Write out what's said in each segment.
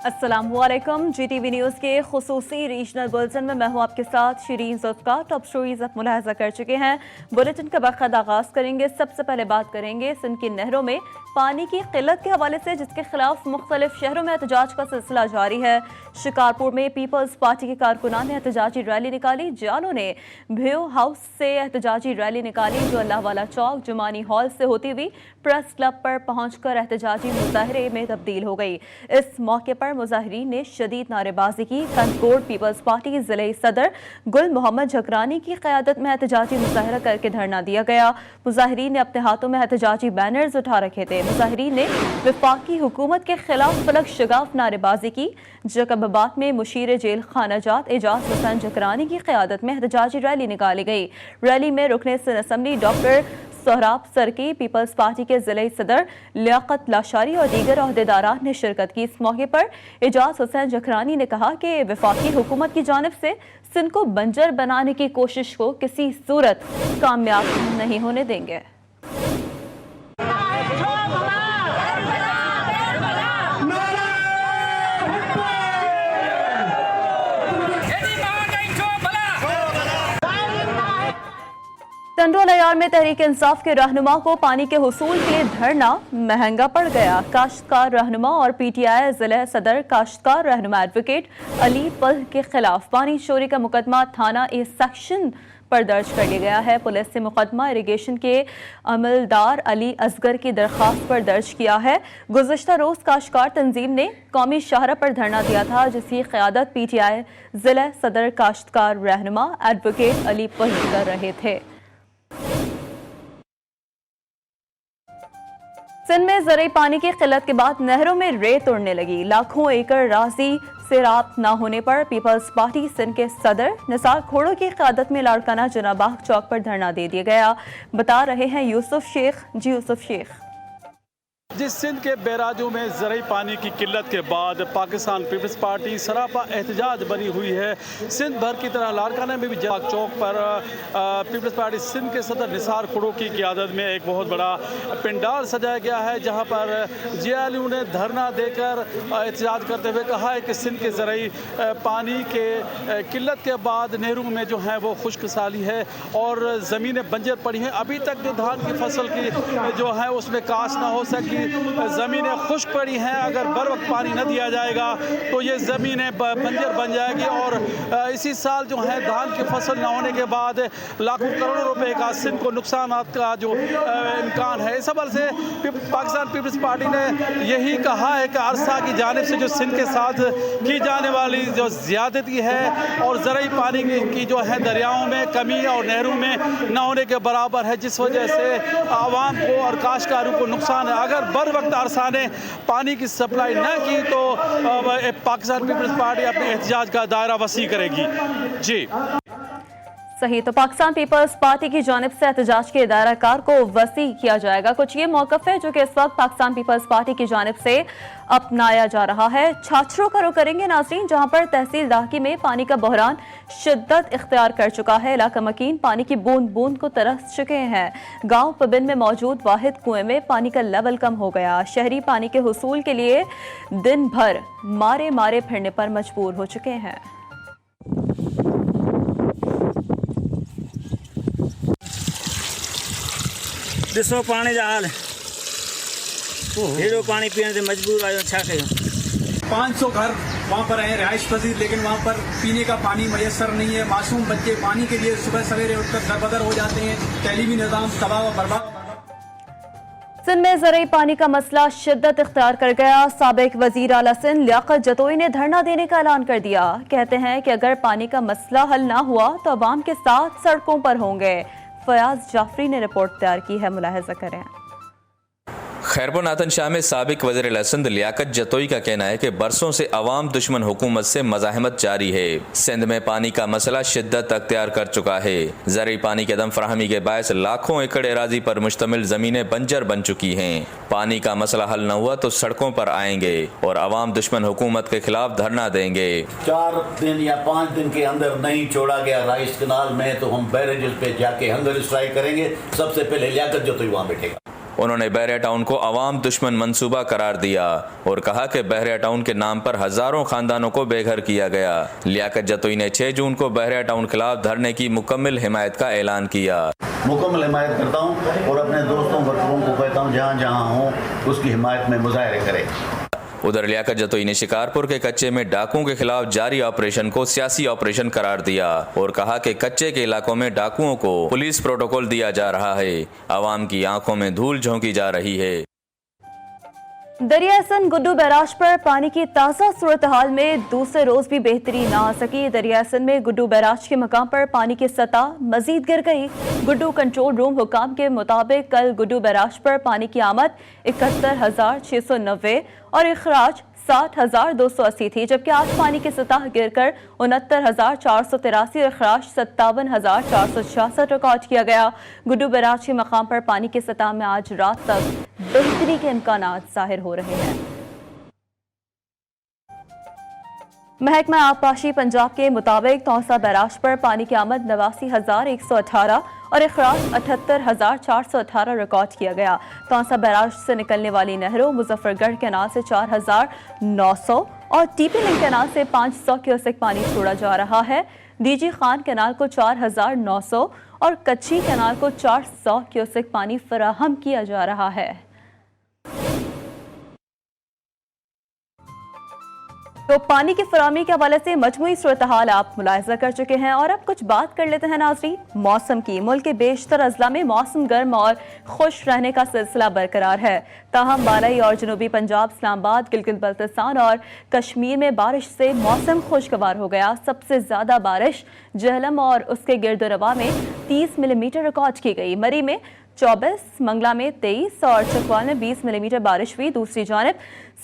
अस्सलामुअलैकुम। GTV news के खुसूसी regional bulletin में मैं हूँ आपके साथ शिरीन जुल्फ़कार। टॉप स्टोरीज आप मुलाहजा कर चुके हैं। बुलेटिन का बाकायदा आगाज़ करेंगे। सबसे पहले बात करेंगे सिंध की नहरों में पानी की किल्लत के हवाले से, जिसके खिलाफ मुख्तलिफ शहरों में एहतजाज का सिलसिला जारी है। शिकारपुर में पीपल्स पार्टी के कारकुनान ने एहतजाजी रैली निकाली। जालों ने व्यू हाउस से एहतजाजी रैली निकाली, जो अल्लाह वाला चौक जुमानी हॉल से होती हुई प्रेस क्लब पर पहुंचकर एहतजाजी मुजाहरे में तब्दील हो गई। इस मौके पर मुजाहिरीन ने शदीद नारेबाजी की। कंदकोट पीपल्स पार्टी के जिले सदर गुल मोहम्मद झकरानी की क़यादत में एहतजाजी मुजाहरा करके धरना दिया गया। मुजाहिरीन ने अपने हाथों में एहतजाजी बैनर्स उठा रखे थे। मुजाहिरीन ने वफाकी हुकूमत के खिलाफ फलक शगाफ नारेबाजी की। जकबाबाद में मुशीर जेल खानाजात एजाज हुसैन झकरानी की क़यादत में एहतजाजी रैली निकाली गई। रैली में रुकने सिंध असम्बली डॉक्टर सोहराब सरकी, पीपल्स पार्टी के जिले सदर लियाकत लाशारी और दीगर अहदेदारान ने शिरकत की। इस मौके पर एजाज हुसैन झकरानी ने कहा कि वफाकी हुकूमत की जानिब से सिंध को बंजर बनाने की कोशिश को किसी सूरत कामयाब नहीं होने देंगे। टंडोलयार में तहरीक इंसाफ के रहनुमा को पानी के हुसूल के लिए धरना महंगा पड़ गया। काश्तकार रहनुमा और PTI जिला सदर काश्तकार रहनुमा एडवोकेट अली पल के खिलाफ पानी चोरी का मुकदमा थाना ए सेक्शन पर दर्ज कर लिया गया है। पुलिस ने मुकदमा इरिगेशन के अमलदार अली असगर की दरख्वास्त पर दर्ज किया है। गुज़िश्ता रोज काश्तकार तंजीम ने कौमी शाहरा पर धरना दिया था, जिसकी क़यादत PTI जिला सदर काश्तकार रहनुमा एडवोकेट अली पल कर रहे थे। सिंध में ज़रूरी पानी की किल्लत के बाद नहरों में रेत उड़ने लगी। लाखों एकड़ राजी सैराब न होने पर पीपल्स पार्टी सिंध के सदर निसार खोड़ो की क़यादत में लाड़काना जनाबाग चौक पर धरना दे दिया गया। बता रहे हैं यूसुफ शेख। जी यूसुफ शेख। जिस सिंध के बैराजों में ज़रूरी पानी की किल्लत के बाद पाकिस्तान पीपल्स पार्टी सरापा एहतजाज बनी हुई है। सिंध भर की तरह लाड़काना में भी जनाबाग चौक पर पीपल्स पार्टी सिंध के सदर निसार खोड़ो की क़यादत में एक बहुत बड़ा पंडाल सजाया गया है, जहां पर JLU ने धरना देकर एहतजाज करते हुए कहा है कि सिंध के ज़रूरी पानी के किल्लत के बाद नहरों में जो है वो खुश्क साली है और ज़मीनें बंजर पड़ी हैं। अभी तक जो धान की फसल की जो है उसमें काश ना हो सकी, ज़मीनें खुश्क पड़ी हैं। अगर बर वक्त पानी न दिया जाएगा तो ये ज़मीनें बंजर बन जाएगी और इसी साल जो है धान की फसल न होने के बाद लाखों करोड़ों रुपए का सिंध को नुकसान का जो इम्कान है। इस हवाले से पाकिस्तान पीपल्स पार्टी ने यही कहा है कि अरसा की जानिब से जो सिंध के साथ की जाने वाली जो ज़्यादती है और ज़रूरी पानी की जो है दरियाओं में कमी और नहरों में न होने के बराबर है, जिस वजह से आवाम को और काश्तकारों को नुकसान है। अगर बर वक्त अरसा ने पानी की सप्लाई न की तो पाकिस्तान पीपल्स पार्टी अपने एहतजाज का दायरा वसी करेगी। जी सही, तो पाकिस्तान पीपल्स पार्टी की जानिब से एहतजाज के दायरा कार को वसी किया जाएगा। कुछ ये मौक़िफ़ है जो कि इस वक्त पाकिस्तान पीपल्स पार्टी की जानिब से अपनाया जा रहा है। छाछरों का रुख करेंगे नाज़रीन, जहां पर तहसील दाहकी में पानी का बहरान शिद्दत इख्तियार कर चुका है। इलाका मकीन पानी की बूंद बूंद को तरस चुके हैं। गांव पबिन में मौजूद वाहिद कुएं में पानी का लेवल कम हो गया। शहरी पानी के हुसूल के लिए दिन भर मारे मारे फिरने पर मजबूर हो चुके हैं। दिसो पानी जा हाल हेड़ो पानी पीने से मजबूर आयो। छा कयो 500 घर वहाँ पर है रिहाइश पजीर, लेकिन वहाँ पर पीने का पानी मैसर नहीं है। मासूम बच्चे पानी के लिए सुबह सवेरे उठकर दरबदर हो जाते हैं। तैलीमी निज़ाम तबाह व बर्बाद। सिंध में ज़रूरी पानी का मसला शिद्दत इख्तियार कर गया। साबिक वज़ीर आला सिंध लियाकत जतोई ने धरना देने का ऐलान कर दिया। कहते हैं कि अगर पानी का मसला हल ना हुआ तो अवाम के साथ सड़कों पर होंगे। फयाज जाफरी ने रिपोर्ट तैयार की है, मुलाहिजा करें। खैरपुर नातन शाह में साबिक वज़ीर सिंध लियाकत जतोई का कहना है कि बरसों से अवाम दुश्मन हुकूमत से मज़ाहमत जारी है। सिंध में पानी का मसला शिद्दत अख्तियार कर चुका है। ज़रूरी पानी के दम फराहमी के बायस लाखों एकड़ एराजी पर मुश्तमिल ज़मीनें बंजर बन चुकी हैं। पानी का मसला हल न हुआ तो सड़कों पर आएंगे और अवाम दुश्मन हुकूमत के खिलाफ धरना देंगे। 4 दिन या 5 दिन के अंदर नहीं छोड़ा गया राइस कनाल में तो हम बैरेजेस पे जाके हंगर स्ट्राइक करेंगे। सबसे पहले लियाकत जतोई वहाँ बैठेगा। उन्होंने बहरिया टाउन को अवाम दुश्मन मंसूबा करार दिया और कहा कि बहरिया टाउन के नाम पर हजारों खानदानों को बेघर किया गया। लियाकत जतोई ने 6 जून को बहरिया टाउन खिलाफ धरने की मुकम्मल हिमायत का ऐलान किया। मुकम्मल हिमायत करता हूँ और अपने दोस्तों वर्करों को कहता हूँ जहाँ जहाँ हों उसकी हिमायत में मुजाहरे करें। उधर लियाकत जतोई ने शिकारपुर के कच्चे में डाकुओं के खिलाफ जारी ऑपरेशन को सियासी ऑपरेशन करार दिया और कहा कि कच्चे के इलाकों में डाकुओं को पुलिस प्रोटोकॉल दिया जा रहा है। आवाम की आंखों में धूल झोंकी जा रही है। दरिया सन गुड्डू बैराज पर पानी की ताज़ा सूरत हाल में दूसरे रोज भी बेहतरी ना आ सकी। दरिया सन में गुड्डू बैराज के मकाम पर पानी की सतह मजीद गिर गई। गुड्डू कंट्रोल रूम हुकाम के मुताबिक कल गुड्डू बैराज पर पानी की आमद 71,690 और इखराज 60,280 थी, जबकि आज पानी की सतह गिरकर 69,483 और इखराज 57,466 रिकॉर्ड किया गया। गुड्डू बैराज के मकाम पर पानी की सतह में आज रात तक बेहतरी के इम्कानात जाहिर हो रहे हैं। महकमा आबपाशी पंजाब के मुताबिक तौसा बैराज पर पानी की आमद 89,118 और इखराज 78,418 रिकॉर्ड किया गया। तौसा बैराज से निकलने वाली नहरों मुजफ्फरगढ़ कैनाल से 4,900 और टीपी लिंक कैनाल से 500 क्यूसेक पानी छोड़ा जा रहा है। डीजी खान कैनाल को 4,900 और कच्ची कैनाल को 400 क्यूसेक पानी फराहम किया जा रहा है। तो पानी की फराहमी के हवाले से मजमूई सूरत हाल आप मुलाहिजा कर चुके हैं और अब कुछ बात कर लेते हैं नाज़रीन मौसम की। मुल्क के बेशतर अजला में मौसम गर्म और खुश रहने का सिलसिला बरकरार है। ताहम बालाई और जनूबी पंजाब, इस्लामाबाद, गिलगित बल्तिस्तान और कश्मीर में बारिश से मौसम खुशगवार हो गया। सबसे ज़्यादा बारिश जहलम और उसके गिरदोरवा में 30 मिलीमीटर रिकॉर्ड की गई। मरी में 24, मंगला में 23 और चकवाल में 20 मिलीमीटर बारिश हुई। दूसरी जानिब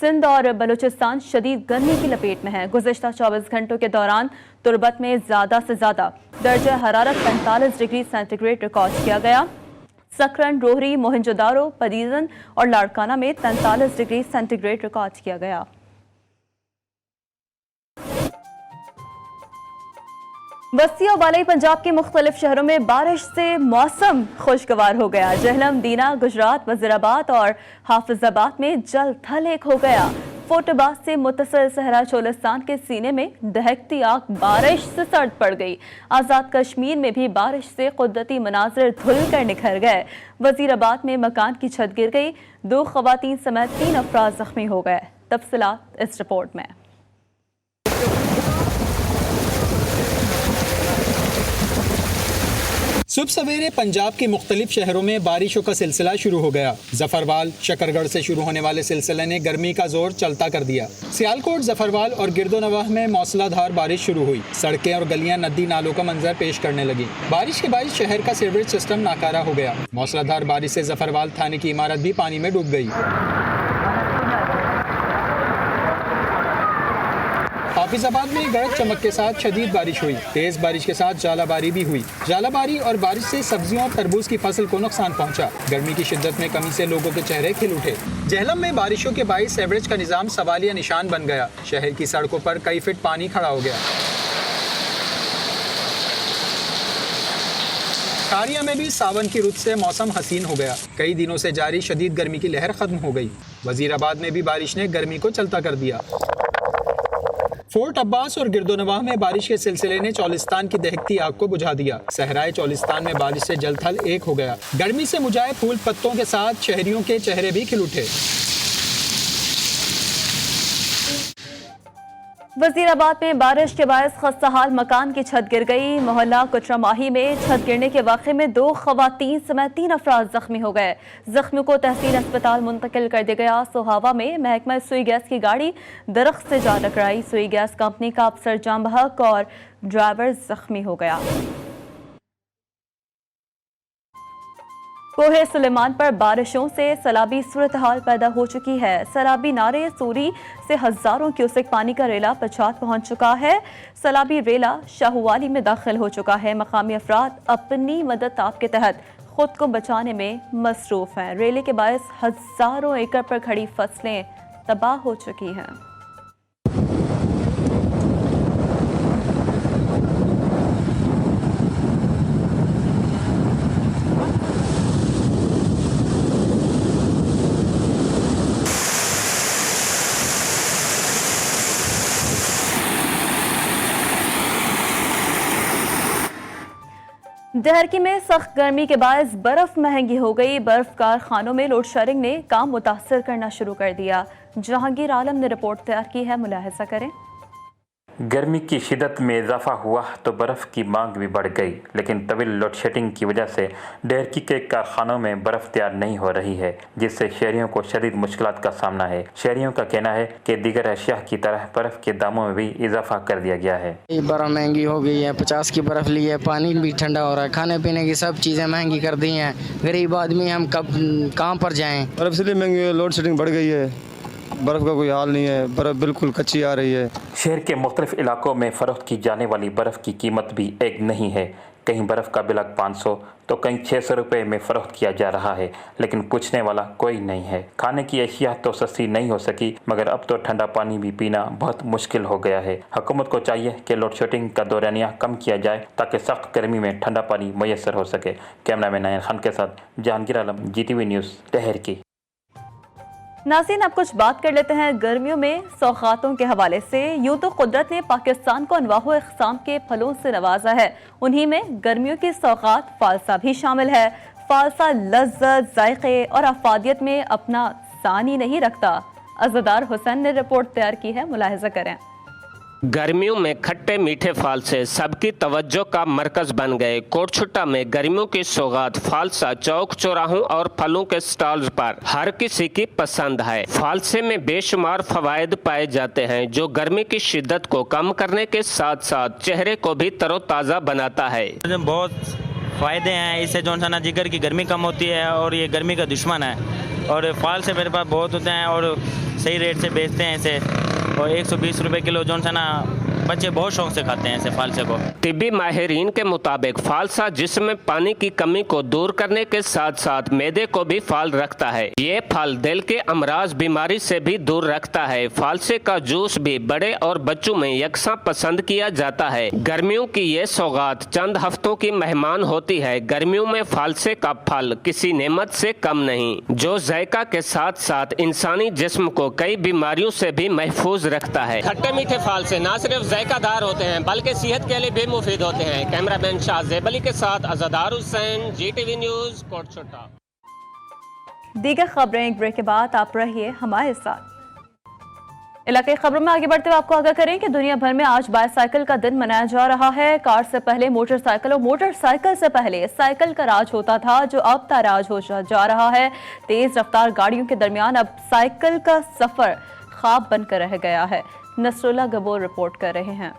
सिंध और बलूचिस्तान शदीद गर्मी की लपेट में है। गुज़िश्ता 24 घंटों के दौरान तुरबत में ज़्यादा से ज़्यादा दर्जा हरारत 45 डिग्री सेंटीग्रेड रिकॉर्ड किया गया। सकरन, रोहरी, मोहनजोदारो, पदीजन और लाड़काना में 43 डिग्री सेंटीग्रेड रिकॉर्ड किया गया। बस्ती और बालाई पंजाब के मुख्तलिफ शहरों में बारिश से मौसम खुशगवार हो गया। जहलम, दीना, गुजरात, वजीराबाद और हाफिजाबाद में जल थल एक हो गया। फोटोबाद से मुत्तसिल सहरा चोलिस्तान के सीने में दहकती आग बारिश से सर्द पड़ गई। आज़ाद कश्मीर में भी बारिश से कुदरती मनाजिर धुल कर निखर गए। वजीराबाद में मकान की छत गिर गई। 2 खवातीन समेत 3 अफराद जख्मी हो गए। तफसीलात इस रिपोर्ट में। सुबह सवेरे पंजाब के मुख्तलिफ शहरों में बारिशों का सिलसिला शुरू हो गया। जफरवाल, शकरगढ़ से शुरू होने वाले सिलसिले ने गर्मी का जोर चलता कर दिया। सियालकोट, जफरवाल और गिरदोनवाह में मौसलाधार बारिश शुरू हुई। सड़कें और गलियां नदी नालों का मंजर पेश करने लगी। बारिश के बाद शहर का सीवरेज सिस्टम नाकारा हो गया। मौसलाधार बारिश से जफरवाल थाने की इमारत भी पानी में डूब गई। हाफिजाबाद में गरज चमक के साथ शदीद बारिश हुई। तेज बारिश के साथ जालाबारी भी हुई। जालाबारी और बारिश से सब्जियों और तरबूज की फसल को नुकसान पहुंचा। गर्मी की शिद्दत में कमी से लोगों के चेहरे खिल उठे। जहलम में बारिशों के बाईस सीवरेज का निजाम सवालिया निशान बन गया। शहर की सड़कों पर कई फीट पानी खड़ा हो गया। खारिया में भी सावन की रुत से मौसम हसीन हो गया। कई दिनों से जारी शदीद गर्मी की लहर खत्म हो गई। वजीराबाद में भी बारिश ने गर्मी को चलता कर दिया। फोर्ट अब्बास और गिरदोनवाह में बारिश के सिलसिले ने चौलिस्तान की दहकती आग को बुझा दिया। सहराए चौलिस्तान में बारिश से जलथल एक हो गया। गर्मी से मुजाए फूल पत्तों के साथ शहरियों के चेहरे भी खिल उठे। वजीराबाद में बारिश के बायस खस्ताहाल मकान की छत गिर गई। मोहल्ला कुचरामाही में छत गिरने के वाक़े में 2 खवातीन समेत 3 अफराद जख्मी हो गए। जख्मियों को तहसील अस्पताल मुंतकिल कर दिया गया। सोहावा में महकमा सुई गैस की गाड़ी दरख्त से जा टकराई। सुई गैस कंपनी का अफसर जाम बहक और ड्राइवर जख्मी हो गया। कोहे सुलेमान पर बारिशों से सैलाबी सूरत हाल पैदा हो चुकी है। सैलाबी नारे सूरी से हजारों क्यूसेक पानी का रेला पछात पहुंच चुका है। सैलाबी रेला शाहवाली में दाखिल हो चुका है। मकामी अफराद अपनी मदद ताब के तहत खुद को बचाने में मसरूफ हैं। रेले के बायस हजारों एकड़ पर खड़ी फसलें तबाह हो चुकी हैं। डहरकी में सख्त गर्मी के बायस बर्फ महंगी हो गई। बर्फ कारखानों में लोड शेडिंग ने काम मुतासर करना शुरू कर दिया। जहांगीर आलम ने रिपोर्ट तैयार की है, मुलाहिजा करें। गर्मी की शिदत में इजाफा हुआ तो बर्फ़ की मांग भी बढ़ गई, लेकिन तवील लोड शेडिंग की वजह से डहरकी के कारखानों में बर्फ़ तैयार नहीं हो रही है, जिससे शहरियों को शदीद मुश्किलात का सामना है। शहरियों का कहना है कि दीगर अशिया की तरह बर्फ़ के दामों में भी इजाफा कर दिया गया है। बर्फ़ महंगी हो गई है, 50 की बर्फ़ ली है, पानी भी ठंडा हो रहा है, खाने पीने की सब चीज़ें महंगी कर दी हैं। गरीब आदमी हम कब कहाँ पर जाएँ। बर्फ़ इसलिए महंगी है, लोड शेडिंग बढ़ गई है, बर्फ़ का कोई हाल नहीं है, बर्फ़ बिल्कुल कच्ची आ रही है। शहर के मुख्तलिफ इलाकों में फ़रोख्त की जाने वाली बर्फ़ की कीमत भी एक नहीं है। कहीं बर्फ़ का बिलक 500 तो कहीं 600 रुपये में फ़रोख्त किया जा रहा है, लेकिन पूछने वाला कोई नहीं है। खाने की अशिया तो सस्ती नहीं हो सकी, मगर अब तो ठंडा पानी भी पीना बहुत मुश्किल हो गया है। हुकूमत को चाहिए कि लोड शेडिंग का दौरानिया कम किया जाए ताकि सख्त गर्मी में ठंडा पानी मैसर हो सके। कैमरामैन नायन खान के साथ जहांगीर आलम, GTV न्यूज़, डहरकी। नाज़रीन, अब कुछ बात कर लेते हैं गर्मियों में सौगातों के हवाले से। यूँ तो कुदरत ने पाकिस्तान को अनवाह इक़साम के फलों से नवाजा है, उन्हीं में गर्मियों की सौगात फालसा भी शामिल है। फालसा लज्जत, जायके और अफादियत में अपना सानी नहीं रखता। अज़दार हुसैन ने रिपोर्ट तैयार की है, मुलाहिजा करें। गर्मियों में खट्टे मीठे फालसे सबकी तवज्जो का मरकज बन गए। कोटछुट्टा में गर्मियों की सौगात फालसा चौक चौराहों और फलों के स्टॉल्स पर हर किसी की पसंद है। फालसे में बेशुमार फवायद पाए जाते हैं जो गर्मी की शिद्दत को कम करने के साथ साथ चेहरे को भी तरोताज़ा बनाता है। बहुत फ़ायदे हैं इससे, जो ना जिगर की गर्मी कम होती है और ये गर्मी का दुश्मन है। और फाल से मेरे पास बहुत होते हैं और सही रेट से बेचते हैं इसे, और 120 रुपए किलो जो ना बच्चे बहुत शौक से खाते हैं ऐसे फालसे को। तिब्बी माहिरीन के मुताबिक फालसा जिस्म में पानी की कमी को दूर करने के साथ साथ मैदे को भी फाल रखता है। ये फल दिल के अमराज बीमारी से भी दूर रखता है। फालसे का जूस भी बड़े और बच्चों में यकसा पसंद किया जाता है। गर्मियों की ये सौगात चंद हफ्तों की मेहमान होती है। गर्मियों में फालसे का फल किसी नेमत से कम नहीं, जो जायका के साथ साथ इंसानी जिस्म को कई बीमारियों से भी महफूज रखता है। खट्टे मीठे फालसे न सिर्फ जायकादार होते हैं बल्कि सेहत के लिए भी मुफीद होते हैं। कैमरामैन शाहजेब अली के साथ अज़दार हुसैन, GTV न्यूज़, कोटछुट्टा। दीगर खबरें एक ब्रेक के बाद आप रहिए हमारे साथ। इलाके खबरों में आगे बढ़ते हुए आपको आगाह करें कि दुनिया भर में आज बाईसाइकिल का दिन मनाया जा रहा है। कार से पहले मोटरसाइकिल और मोटरसाइकिल से पहले साइकिल का राज होता था, जो अब ताराज हो जा रहा है। तेज रफ्तार गाड़ियों के दरमियान अब साइकिल का सफर ख्वाब बनकर रह गया है। नसरुल्लाह गबोर रिपोर्ट कर रहे हैं।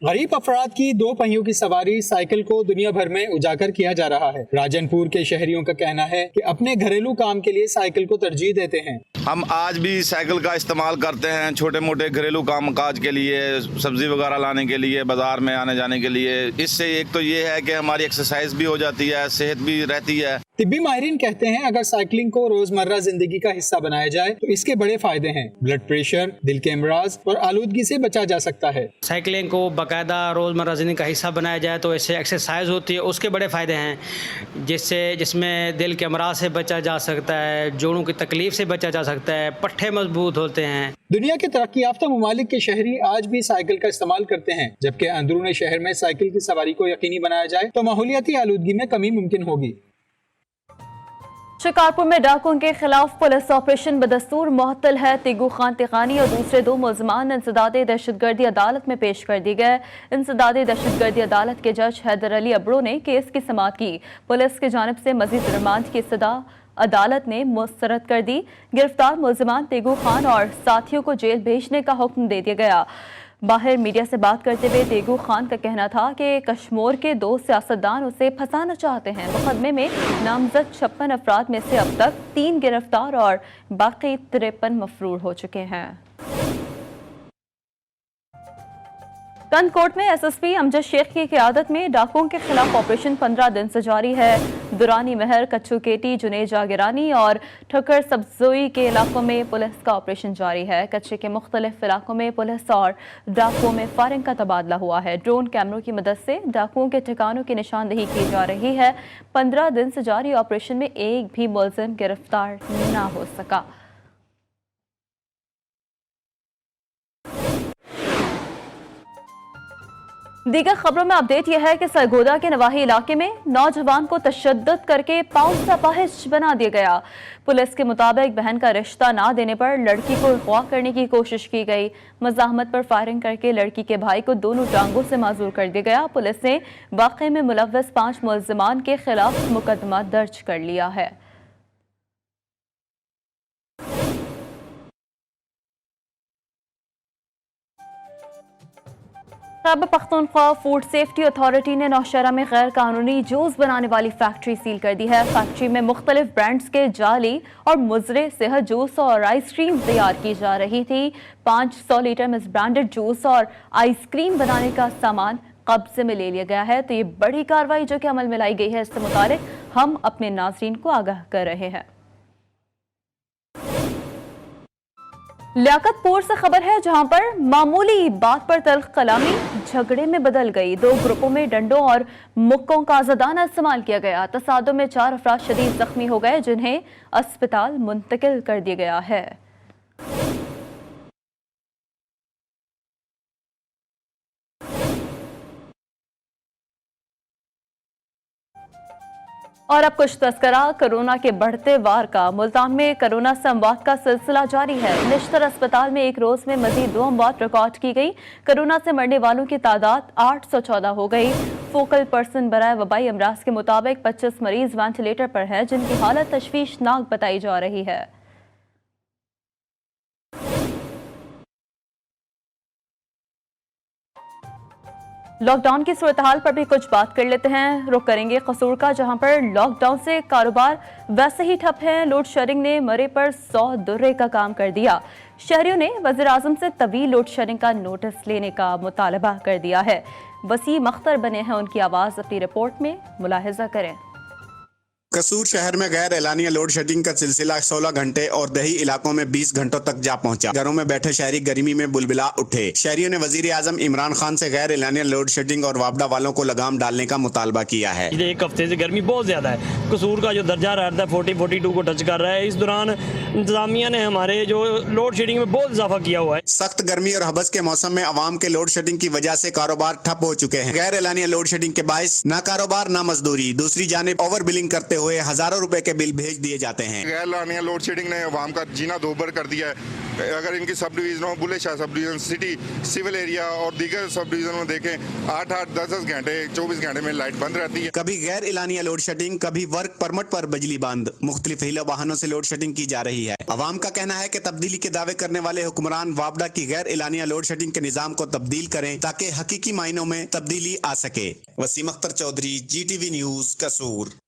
गरीब अफराद की दो पहियों की सवारी साइकिल को दुनिया भर में उजागर किया जा रहा है। राजनपुर के शहरियों का कहना है कि अपने घरेलू काम के लिए साइकिल को तरजीह देते हैं। हम आज भी साइकिल का इस्तेमाल करते हैं छोटे मोटे घरेलू काम काज के लिए, सब्जी वगैरह लाने के लिए, बाजार में आने जाने के लिए। इससे एक तो ये है कि हमारी एक्सरसाइज भी हो जाती है, सेहत भी रहती है। तिब्बी माहिरीन कहते हैं अगर साइकिलिंग को रोजमर्रा जिंदगी का हिस्सा बनाया जाए तो इसके बड़े फायदे हैं। ब्लड प्रेशर, दिल के अमराज और आलूदगी से बचा जा सकता है। साइकिलिंग को बाकायदा रोजमर्रा जिंदगी का हिस्सा बनाया जाए तो इससे एक्सरसाइज होती है, उसके बड़े फायदे हैं, जिसमें दिल के अमराज से बचा जा सकता है, जोड़ों की तकलीफ से बचा जा सकता है, पट्टे मजबूत होते हैं। दुनिया के तरक्की याफ्ता ममालिक के शहरी आज भी साइकिल का इस्तेमाल करते हैं, जबकि अंदरूनी शहर में साइकिल की सवारी को यकीनी बनाया जाए तो माहौलियाती आलूदगी में कमी मुमकिन होगी। शिकारपुर में डाकुओं के खिलाफ पुलिस ऑपरेशन बदस्तूर मुअत्तल है। तिग्गू खान तिगानी और दूसरे दो मुलजमान इंसदादे दहशतगर्दी अदालत में पेश कर दिए गए। इंसदादे दहशतगर्दी अदालत के जज हैदर अली अबरो ने केस की समाअत की। पुलिस की जानिब से मजीद रिमांड की इस्तदा अदालत ने मुस्तरद कर दी। गिरफ्तार मुलजमान तिग्गू खान और साथियों को जेल भेजने का हुक्म दे दिया गया। बाहर मीडिया से बात करते हुए तिग्गू खान का कहना था कि कश्मीर के दो सियासतदान उसे फंसाना चाहते हैं। मुकदमे में नामजद 56 अफराद में से अब तक 3 गिरफ्तार और बाकी 53 मफरूर हो चुके हैं। कंदकोट में SSP अमजद शेख की क़यादत में डाकुओं के खिलाफ ऑपरेशन 15 दिन से जारी है। दुरानी महर, कच्चू केटी, जुनेद जागिरानी और ठक्कर सब्जोई के इलाकों में पुलिस का ऑपरेशन जारी है। कच्चे के मुख्तलिफ इलाकों में पुलिस और डाकुओं में फायरिंग का तबादला हुआ है। ड्रोन कैमरों की मदद से डाकुओं के ठिकानों की निशानदेही की जा रही है। 15 दिन से जारी ऑपरेशन में एक भी मुलजिम गिरफ्तार न हो सका। दीगर खबरों में अपडेट यह है कि सरगोदा के नवाही इलाके में नौजवान को तशद्दुद करके पांव से अपाहिज बना दिया गया। पुलिस के मुताबिक बहन का रिश्ता ना देने पर लड़की को अगवा करने की कोशिश की गई। मज़ाहमत पर फायरिंग करके लड़की के भाई को दोनों टांगों से माजूर कर दिया गया। पुलिस ने वाक़े में मुलव्वस 5 मुल्ज़िमान के खिलाफ मुकदमा दर्ज कर लिया है। Khyber Pakhtunkhwa food safety authority ने नौशहरा में गैर कानूनी जूस बनाने वाली फैक्ट्री सील कर दी है। फैक्ट्री में मुख्तलिफ ब्रांड्स के जाली और मुजरे सेहत जूस और आइसक्रीम तैयार की जा रही थी। 500 लीटर मिस ब्रांडेड जूस और आइसक्रीम बनाने का सामान कब्जे में ले लिया गया है। तो ये बड़ी कार्रवाई जो कि अमल में लाई गई है, इससे मुतालिक हम अपने नाज़रीन को आगाह कर रहे हैं। लियाकतपुर से खबर है, जहां पर मामूली बात पर तल्ख कलामी झगड़े में बदल गई। 2 ग्रुपों में डंडों और मुक्कों का आज़ादाना इस्तेमाल किया गया। तसादुम में 4 अफराद शदीद जख्मी हो गए, जिन्हें अस्पताल मुंतकिल कर दिया गया है। और अब कुछ तस्करा कोरोना के बढ़ते वार का। मुल्तान में कोरोना से अमवात का सिलसिला जारी है। निश्तर अस्पताल में एक रोज में मजीद 2 अमवात रिकॉर्ड की गई। कोरोना से मरने वालों की तादाद 814 हो गई। फोकल पर्सन बराए वबाई अमराज के मुताबिक 25 मरीज वेंटिलेटर पर हैं, जिनकी हालत तशवीशनाक बताई जा रही है। लॉकडाउन की सूरत हाल पर भी कुछ बात कर लेते हैं। रुख करेंगे कसूर का, जहां पर लॉकडाउन से कारोबार वैसे ही ठप है। लोड शेडिंग ने मरे पर 100 दुर्रे का काम कर दिया। शहरियों ने वज़ीर आज़म से तवील लोड शेडिंग का नोटिस लेने का मुतालबा कर दिया है। वसीम अख्तर बने हैं उनकी आवाज़ अपनी रिपोर्ट में, मुलाहिजा करें। कसूर शहर में गैर एलानिया लोड शेडिंग का सिलसिला 16 घंटे और दही इलाकों में 20 घंटों तक जा पहुंचा। घरों में बैठे शहरी गर्मी में बुलबुला उठे। शहरियों ने वजीर आजम इमरान खान से गैर एलानिया लोड शेडिंग और वापडा वालों को लगाम डालने का मुतालबा किया है। एक हफ्ते से गर्मी बहुत ज्यादा है। कसूर का जो दर्जा रहता है 40-42 को टच कर रहा है। इस दौरान इंतजामिया ने हमारे जो लोड शेडिंग में बहुत इजाफा किया हुआ है। सख्त गर्मी और हबस के मौसम में अवाम के लोड शेडिंग की वजह से कारोबार ठप हो चुके हैं। गैर एलानिया लोड शेडिंग के बायस न कारोबार न मजदूरी। दूसरी जानिब ओवर बिलिंग करते हुए हजारों रुपए के बिल भेज दिए जाते हैं। गैर एलानिया लोड शेडिंग ने अवाम का जीना दोबर कर दिया है। अगर इनकी सब डिवीजनों, Bulleh Shah sub division, city, civil area और दीगर सब डिवीजन में देखें 8-8, 10-10 घंटे, 24 घंटे में लाइट बंद रहती है। कभी गैर एलानिया लोड शेडिंग, कभी वर्क परमिट पर बिजली बंद। मुख्तलिफ हीला वाहनों से लोड शेडिंग की जा रही है। अवाम का कहना है कि तब्दीली के दावे करने वाले हुक्मरान वापडा की गैर एलानिया लोड शेडिंग के निजाम को तब्दील करें ताकि हकीकी मायनों में तब्दीली आ सके। वसीम अख्तर चौधरी, GTV न्यूज, कसूर।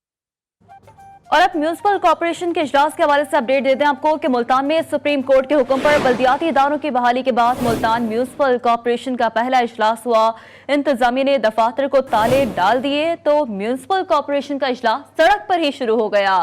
और अब म्यूनिसिपल कॉर्पोरेशन के इजलास के हवाले से अपडेट देते हैं आपको कि मुल्तान में सुप्रीम कोर्ट के हुक्म पर बल्दियाती इदारों की बहाली के बाद मुल्तान म्यूनिसिपल कॉर्पोरेशन का पहला इजलास हुआ। इंतजामिया ने दफातर को ताले डाल दिए तो म्यूनिसिपल कॉर्पोरेशन का इजलास सड़क पर ही शुरू हो गया।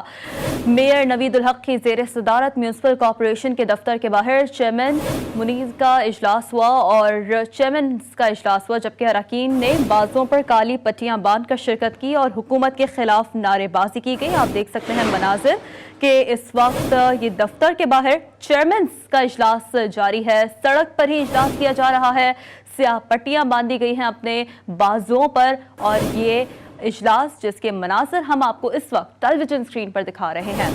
मेयर नवीदुल हक की जेर सदारत म्यूनिसिपल कॉर्पोरेशन के दफ्तर के बाहर चेयरमैन मुनीज का इजलास हुआ और चेयरमैन का इजलास हुआ, जबकि अरकान ने बाजुओं पर काली पट्टियां बांधकर शिरकत की और हुकूमत के खिलाफ नारेबाजी की गई। आप देख सकते हैं मनाजिर कि इस वक्त ये दफ्तर के बाहर चेयरमैन का इजलास जारी है। सड़क पर ही इजलास किया जा रहा है। स्याह पट्टियां बांधी गई हैं अपने बाजुओं पर और ये इजलास जिसके मनाजिर हम आपको इस वक्त टेलीविजन स्क्रीन पर दिखा रहे हैं।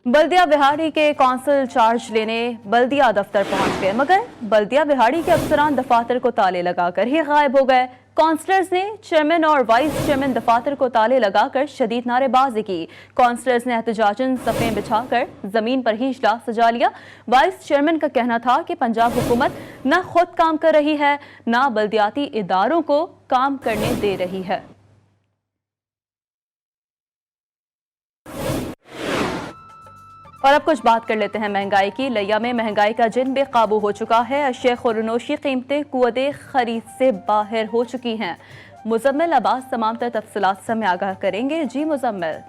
बल्दिया बिहाड़ी के कौंसिल चार्ज लेने बल्दिया दफ्तर पहुंच गए, मगर बल्दिया बिहाड़ी के अफसरान दफातर को ताले लगाकर ही गायब हो गए। काउंसलर्स ने चेयरमैन और वाइस चेयरमैन दफातर को ताले लगाकर शदीद नारेबाजी की। काउंसलर्स ने एहतजाजन सफ़ें बिछाकर जमीन पर ही इजलास सजा लिया। वाइस चेयरमैन का कहना था कि पंजाब हुकूमत न खुद काम कर रही है, न बल्दियाती इदारों को काम करने दे रही है। और अब कुछ बात कर लेते हैं महंगाई की। लिया में महंगाई का जिन बेकाबू हो चुका है। अशिया खुरनोशी कीमतें कुव्वते खरीद से बाहर हो चुकी हैं। मुजम्मिल अब्बास तमाम तर तफसीलात से हमें आगाह करेंगे। जी मुजम्मिल।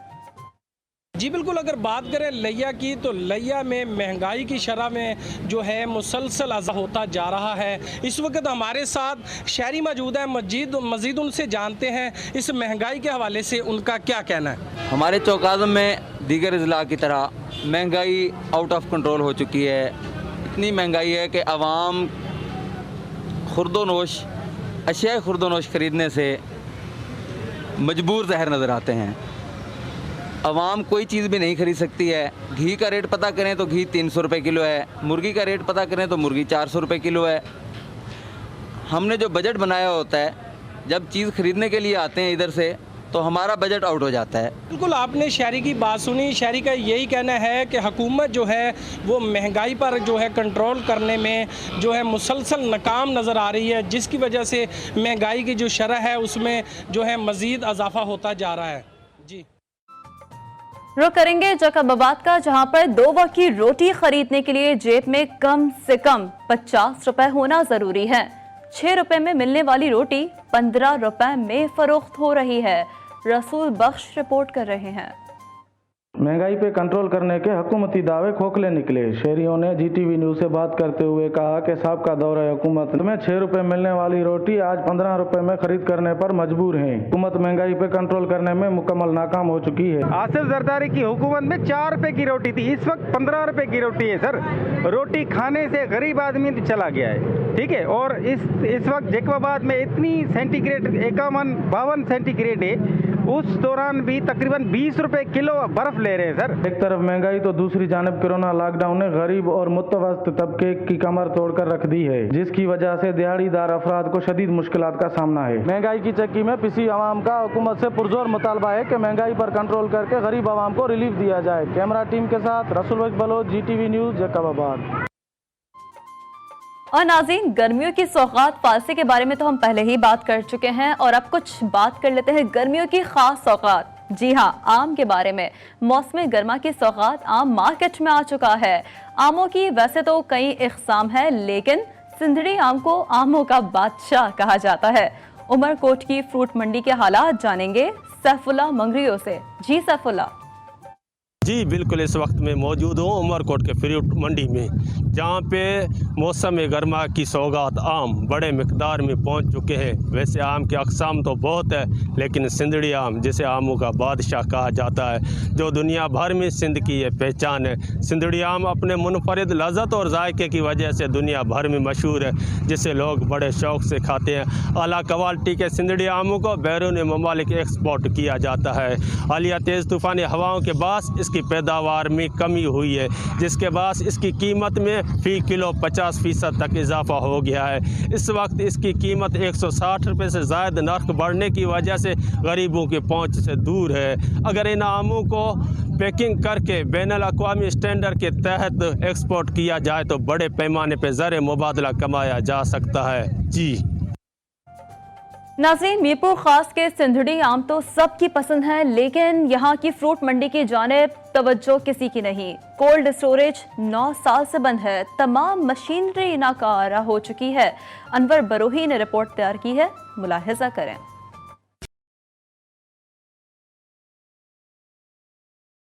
जी बिल्कुल, अगर बात करें लिया की तो लिया में महंगाई की शरह में जो है मुसलसल अज़ा होता जा रहा है। इस वक्त हमारे साथ शहरी मौजूद है, मजीद उनसे जानते हैं इस महंगाई के हवाले से उनका क्या कहना है। हमारे चौक आज़म में दीगर ज़िला की तरह महंगाई आउट ऑफ कंट्रोल हो चुकी है। इतनी महंगाई है कि आवाम खुर्दोनोश अशिया खुर्दोनोश ख़रीदने से मजबूर ज़हर नज़र आते हैं। आवाम कोई चीज़ भी नहीं खरीद सकती है। घी का रेट पता करें तो घी 300 रुपये किलो है, मुर्गी का रेट पता करें तो मुर्गी 400 रुपये किलो है। हमने जो बजट बनाया होता है, जब चीज़ ख़रीदने के लिए आते हैं इधर से, तो हमारा बजट आउट हो जाता है। बिल्कुल आपने शहरी की बात सुनी। शहरी का यही कहना है कि हुकूमत जो है वो महंगाई पर जो है कंट्रोल करने में जो है मुसलसल नाकाम नज़र आ रही है, जिसकी वजह से महंगाई की जो शरह है उसमें जो है मज़ीद इजाफा होता जा रहा है। जी रुख करेंगे जैकबाबाद का, जहां पर 2 वक्त की रोटी खरीदने के लिए जेब में कम से कम 50 रुपए होना जरूरी है। 6 रुपए में मिलने वाली रोटी 15 रुपए में फरोख्त हो रही है। रसूल बख्श रिपोर्ट कर रहे हैं। महंगाई पे कंट्रोल करने के हुकूमती दावे खोखले निकले। शहरियों ने जीटीवी न्यूज से बात करते हुए कहा कि साहब का दौर है हुकूमत में 6 रुपए मिलने वाली रोटी आज 15 रुपए में खरीद करने पर मजबूर हैं। हुकूमत महंगाई पे कंट्रोल करने में मुकम्मल नाकाम हो चुकी है। आसिफ जरदारी की हुकूमत में 4 रुपए की रोटी थी, इस वक्त 15 रुपए की रोटी है। सर, रोटी खाने से गरीब आदमी चला गया है, ठीक है। और इस वक्त जैकबाबाद में इतनी सेंटीग्रेड 51-52 सेंटीग्रेड है, उस दौरान भी तकरीबन 20 रुपए किलो बर्फ ले रहे हैं। सर, एक तरफ महंगाई तो दूसरी जानब कोरोना लॉकडाउन ने गरीब और मुतवस्त तबके की कमर तोड़कर रख दी है, जिसकी वजह से दिहाड़ीदार अफराद को शदीद मुश्किलात का सामना है। महंगाई की चक्की में पिसी आवाम का हुकूमत से पुरजोर मुतालबा है कि महंगाई पर कंट्रोल करके गरीब आवाम को रिलीफ दिया जाए। कैमरा टीम के साथ रसूल बलोच, जीटीवी न्यूज, जैकबाबाद। और नाज़रीन, गर्मियों की सौगात फालसे के बारे में तो हम पहले ही बात कर चुके हैं, और अब कुछ बात कर लेते हैं गर्मियों की खास सौगात। जी हाँ, आम के बारे में। मौसम गर्मा की सौगात आम मार्केट में आ चुका है। आमों की वैसे तो कई इक़साम है, लेकिन सिंधड़ी आम को आमों का बादशाह कहा जाता है। उमरकोट की फ्रूट मंडी के हालात जानेंगे सैफुल्लाह मंगरियों से। जी सैफुल्लाह। जी बिल्कुल, इस वक्त मैं मौजूद हूँ उमरकोट के फ्रूट मंडी में, जहाँ पे मौसम गर्मा की सौगात आम बड़े मिकदार में पहुँच चुके हैं। वैसे आम के अक़साम तो बहुत है, लेकिन सिंधड़ी आम, जिसे आमों का बादशाह कहा जाता है, जो दुनिया भर में सिंध की ये पहचान है। सिंधड़ी आम अपने मुनफरिद लज़्ज़त और जायके की वजह से दुनिया भर में मशहूर है, जिसे लोग बड़े शौक़ से खाते हैं। आला क्वालिटी के सिंधड़ी आमों को बैरून ममालिक एक्सपोर्ट किया जाता है। हालिया तेज़ तूफ़ानी हवाओं के बाद की पैदावार में कमी हुई है, जिसके बाद इसकी कीमत में फी किलो 50% तक इजाफा हो गया है। इस वक्त इसकी कीमत 160 रुपये से ज़ायद नर्ख बढ़ने की वजह से गरीबों की पहुंच से दूर है। अगर इन आमों को पैकिंग करके बैनुल-अक़वामी स्टैंडर्ड के तहत एक्सपोर्ट किया जाए तो बड़े पैमाने पर ज़र मुबादला कमाया जा सकता है। जी नाज़रीन, मीरपुर खास के सिंधड़ी आम तो सबकी पसंद है, लेकिन यहाँ की फ्रूट मंडी की जानिब तवज्जो किसी की नहीं। कोल्ड स्टोरेज 9 साल से बंद है, तमाम मशीनरी नाकारा हो चुकी है। अनवर बरोही ने रिपोर्ट तैयार की है, मुलाहिजा करें।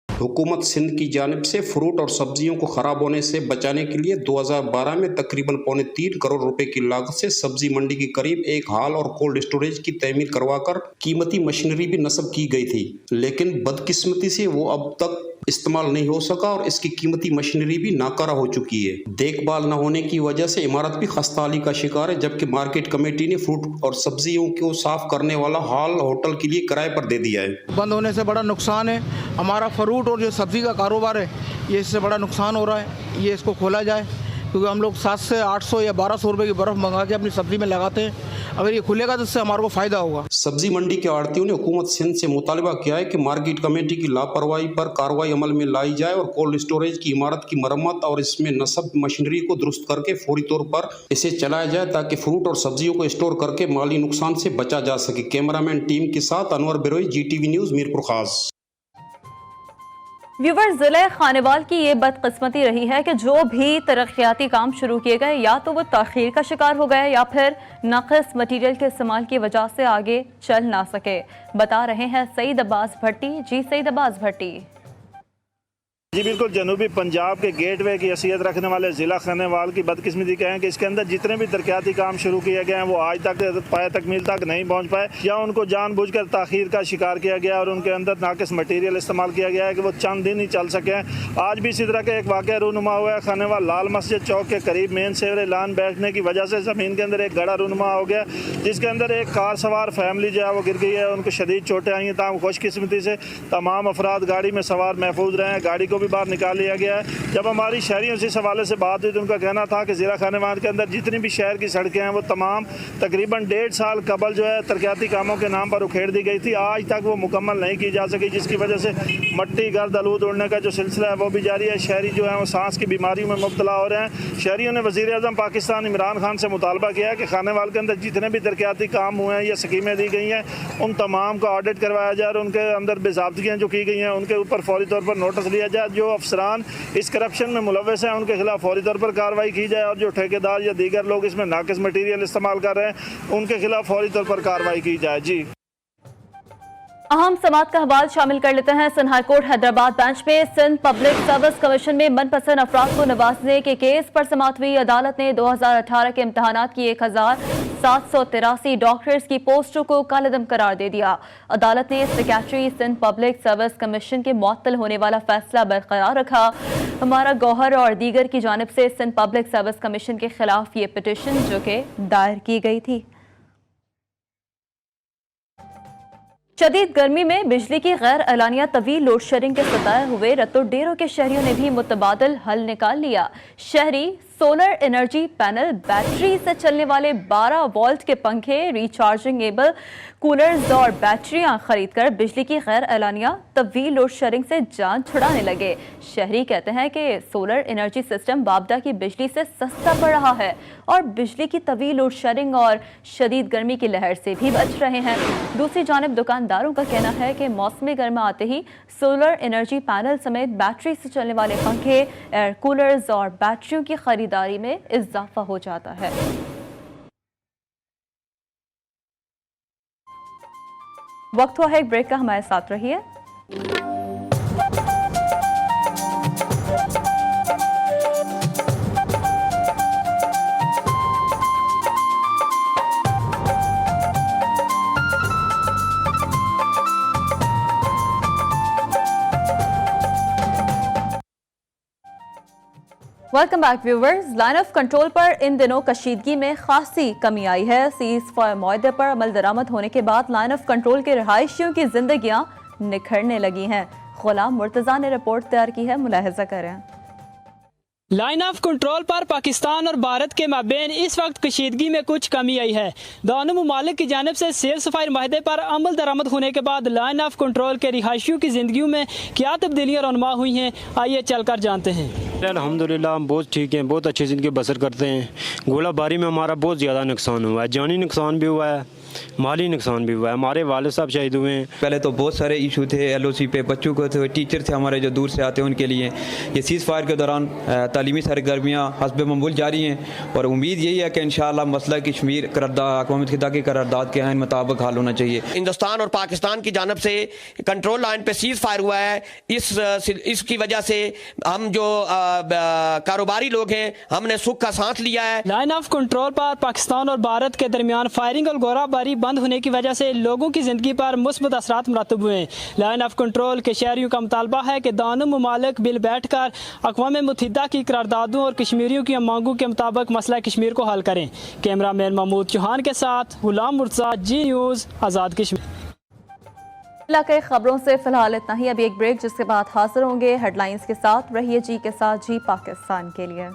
हुकूमत सिंध की जानिब से फ्रूट और सब्जियों को खराब होने से बचाने के लिए 2012 में तकरीबन 3.25 करोड़ रुपए की लागत से सब्जी मंडी की करीब 1 हाल और कोल्ड स्टोरेज की तमीर करवाकर कीमती मशीनरी भी नस्ब की गई थी, लेकिन बदकिस्मती से वो अब तक इस्तेमाल नहीं हो सका और इसकी कीमती मशीनरी भी नाकारा हो चुकी है। देखभाल न होने की वजह से इमारत भी खस्ताहाली का शिकार है, जबकि मार्केट कमेटी ने फ्रूट और सब्जियों को साफ करने वाला हॉल होटल के लिए किराए पर दे दिया है। बंद होने से बड़ा नुकसान है। हमारा फ्रूट और जो सब्जी का कारोबार है, ये इससे बड़ा नुकसान हो रहा है। ये इसको खोला जाए, क्योंकि हम लोग 700 से 800 या 1200 रुपए की बर्फ़ मंगा के अपनी सब्जी में लगाते हैं। अगर ये खुलेगा तो इससे हमारे को फ़ायदा होगा। सब्जी मंडी के आड़तियों ने हुकूमत सिंध से मुतालबा किया है कि मार्केट कमेटी की लापरवाही पर कार्रवाई अमल में लाई जाए और कोल्ड स्टोरेज की इमारत की मरम्मत और इसमें नस्ब मशीनरी को दुरुस्त करके फौरी तौर पर इसे चलाया जाए, ताकि फ्रूट और सब्जियों को स्टोर करके माली नुकसान से बचा जा सके। कैमरामैन टीम के साथ अनवर बिरोई, जीटीवी न्यूज़, मीरपुर खास। व्यूवर, जिले खानेवाल की ये बदकिस्मती रही है कि जो भी तरक्याती काम शुरू किए गए, या तो वो ताख़ीर का शिकार हो गए या फिर नाक़िस मटीरियल के इस्तेमाल की वजह से आगे चल ना सके। बता रहे हैं सईद अब्बास भट्टी। जी सईद अब्बास भट्टी। जी बिल्कुल, जनूबी पंजाब के गेटवे की हैसियत रखने वाले ज़िला खानेवाल की बदकिस्मती कहें कि इसके अंदर जितने भी तरक्याती काम शुरू किए गए हैं वो आज तक पाए तकमील तक नहीं पहुंच पाए, या उनको जानबूझकर ताख़ीर का शिकार किया गया और उनके अंदर नाकिस मटीरियल इस्तेमाल किया गया है कि वो चंद दिन ही चल सके। आज भी इसी तरह का एक वाक़या रूनुमा हुआ है खानेवाल लाल मस्जिद चौक के करीब मेन सेवरे लान बैठने की वजह से ज़मीन के अंदर एक गड़ा रूनुमा हो गया, जिसके अंदर एक कार सवार फैमिली जो है वो गिर गई है। उनको शदीद चोटें आई हैं, ताहम खुशकिस्मती से तमाम अफराद गाड़ी में सवार महफूज रहे हैं, गाड़ी को भी बाहर निकाल लिया गया है। जब हमारी शहरियों से इस हवाले से बात हुई तो उनका कहना था कि ज़िला खानेवाल के अंदर जितनी भी शहर की सड़कें हैं वो तमाम तकरीबन 1.5 साल कबल जो है तरक्याती कामों के नाम पर उखेड़ दी गई थी, आज तक वो मुकम्मल नहीं की जा सकी, जिसकी वजह से मट्टी गर्द आलूद उड़ने का जो सिलसिला है वो भी जारी है। शहरी जो है वो सांस की बीमारियों में मुब्तला हो रहे हैं। शहरियों ने वज़ीर आज़म पाकिस्तान इमरान खान से मुतालबा किया है कि खानेवाल के अंदर जितने भी तरक्याती काम हुए हैं या स्कीमें दी गई हैं उन तमाम का ऑडिट करवाया जाए और उनके अंदर बेज़ाब्तियाँ जो की गई हैं उनके ऊपर फौरी तौर पर नोटिस लिया जाए। जो अफसरान इस करप्शन में मुलव्वस हैं उनके खिलाफ फौरी तौर पर कार्रवाई की जाए और जो ठेकेदार या दीगर लोग इसमें नाकिस मटीरियल इस्तेमाल कर रहे हैं उनके खिलाफ फौरी तौर पर कार्रवाई की जाए। जी अहम समात का हवाल शामिल कर लेते हैं। Sindh high court Hyderabad bench में सिंध पब्लिक सर्विस कमीशन में मनपसंद अफराद को नवाजने के केस पर समात हुई। अदालत ने 2018 के इम्तहानात की 1783 डॉक्टर्स की पोस्टों को कालअदम करार दे दिया। अदालत ने secretary Sindh public service commission के मुअत्तल होने वाला फैसला बरकरार रखा। हमारा गौहर और दीगर की जानिब से सिंध पब्लिक सर्विस कमीशन के खिलाफ ये पिटीशन जो कि दायर की गई थी। शदीद गर्मी में बिजली की गैर एलानिया तवील लोड शेडिंग के सताए हुए रत्तो डेरों के शहरियों ने भी मुतबादिल हल निकाल लिया। शहरी सोलर एनर्जी पैनल, बैटरी से चलने वाले 12 वोल्ट के पंखे, रिचार्जिंगेबल कूलर्स और बैटरियां खरीदकर बिजली की गैर एलानिया तवील लोड शेडिंग से जान छुड़ाने लगे। शहरी कहते हैं कि सोलर एनर्जी सिस्टम बाबदा की बिजली से सस्ता पड़ रहा है और बिजली की तवील लोड शेडिंग और शदीद गर्मी की लहर से भी बच रहे हैं। दूसरी जानिब दुकानदारों का कहना है कि मौसमी गर्मा आते ही सोलर एनर्जी पैनल समेत बैटरी से चलने वाले पंखे, एयर कूलर्स और बैटरियों की खरीदारी में इजाफा हो जाता है। वक्त हुआ है एक ब्रेक का, हमारे साथ रहिए। Welcome back viewers. Line of control पर इन दिनों कशीदगी में खासी कमी आई है। सीज फायर मुआहदे पर अमल दरामद होने के बाद लाइन ऑफ कंट्रोल के रहायशियों की जिंदगियां निखरने लगी हैं। गुलाम मुर्तजा ने रिपोर्ट तैयार की है, मुलाहिजा करें। लाइन ऑफ कंट्रोल पर पाकिस्तान और भारत के माबेन इस वक्त कशीदगी में कुछ कमी आई है। दोनों ममालिक की जानिब से सेल्स फायर माहदे पर अमल दरामद होने के बाद लाइन ऑफ कंट्रोल के रिहायशियों की जिंदगियों में क्या तब्दीलियाँ रौनमा हुई हैं, आइए चलकर जानते हैं। अल्हम्दुलिल्लाह हम बहुत ठीक हैं, बहुत अच्छी ज़िंदगी बसर करते हैं। गोलाबारी में हमारा बहुत ज़्यादा नुकसान हुआ है, जानी नुकसान भी हुआ है, माली नुकसान भी हुआ है। हमारे वालिद साहब शहीद हुए हैं। पहले तो बहुत सारे इशू थे LOC पे, बच्चों को थे, टीचर थे हमारे जो दूर से आते हैं उनके लिए। ये सीज़ फायर के दौरान तालीमी सरगर्मियाँ हस्ब मामूल जारी हैं और उम्मीद यही है कि इंशाअल्लाह मसला कश्मीर करारदाद अक़वाम मुत्तहिदा की करारदाद के मुताबिक हल होना चाहिए। हिंदुस्तान और पाकिस्तान की जानब से कंट्रोल लाइन पे सीज़ फायर हुआ है। इसकी वजह से हम जो कारोबारी लोग हैं हमने सुख का सांस लिया है। लाइन ऑफ कंट्रोल पर पाकिस्तान और भारत के दरमियान फायरिंग और गोलाबारी बंद होने की वजह से लोगों की जिंदगी पर मुस्बत असरात मुरतब हुए। लाइन ऑफ कंट्रोल के शहरियों का मुतालबा है कि दोनों ममालिक बिल बैठकर अक़वाम मुत्तहिदा की करारदादों और कश्मीरियों की मांगों के मुताबिक मसला कश्मीर को हल करें। कैमरा मैन महमूद चौहान के साथ गुलाम मुर्तज़ा, जी न्यूज़, आज़ाद कश्मीर। इलाके खबरों से फिलहाल इतना ही। अभी एक ब्रेक, जिसके बाद हाजिर होंगे हेडलाइंस के साथ। रहिए जी के साथ, जी पाकिस्तान के लिए।